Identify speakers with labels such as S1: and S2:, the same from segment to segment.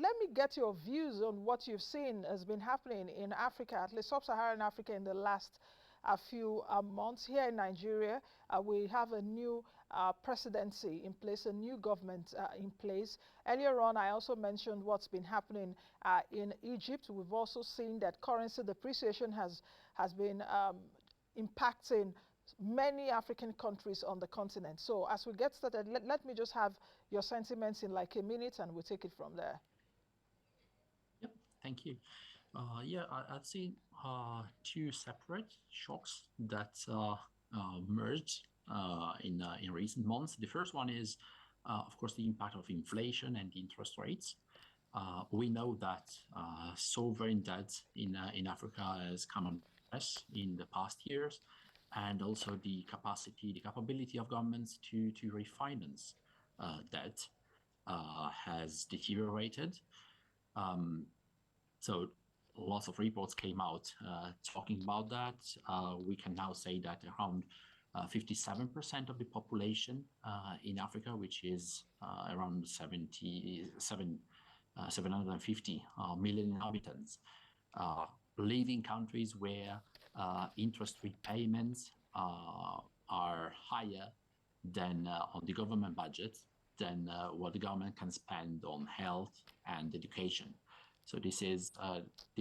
S1: let me get your views on what you've seen has been happening in Africa, at least sub-Saharan Africa, in the last few months. Here in Nigeria, we have a new presidency in place, a new government in place. Earlier on, I also mentioned what's been happening in Egypt. We've also seen that currency depreciation has been impacting many African countries on the continent. So as we get started, let me just have your sentiments in like a minute and we'll take it from there.
S2: Yep, thank you. Yeah, I've seen two separate shocks that merged in recent months. The first one is, of course, the impact of inflation and interest rates. We know that sovereign debt in Africa has come on press in the past years, and also the capability of governments to refinance debt has deteriorated. So lots of reports came out talking about that. We can now say that around 57% of the population in Africa, which is around 750 million inhabitants, live in countries where interest repayments are higher than on the government budget than what the government can spend on health and education. So this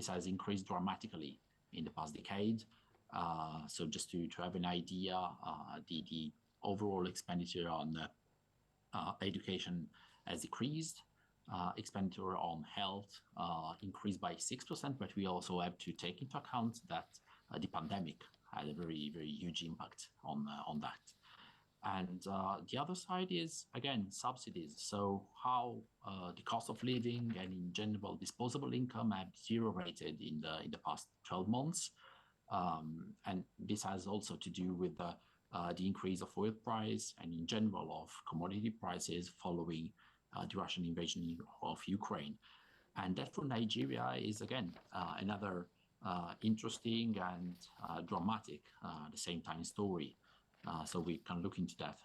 S2: has increased dramatically in the past decade. So just to have an idea, the overall expenditure on education has decreased. Expenditure on health increased by 6%, but we also have to take into account that the pandemic had a very, very huge impact on that. And the other side is, again, subsidies. So how the cost of living and in general disposable income have deteriorated in the past 12 months. And this has also to do with the increase of oil price and in general of commodity prices following the Russian invasion of Ukraine. And that for Nigeria is, again, another interesting and dramatic at the same time story. So we can look into that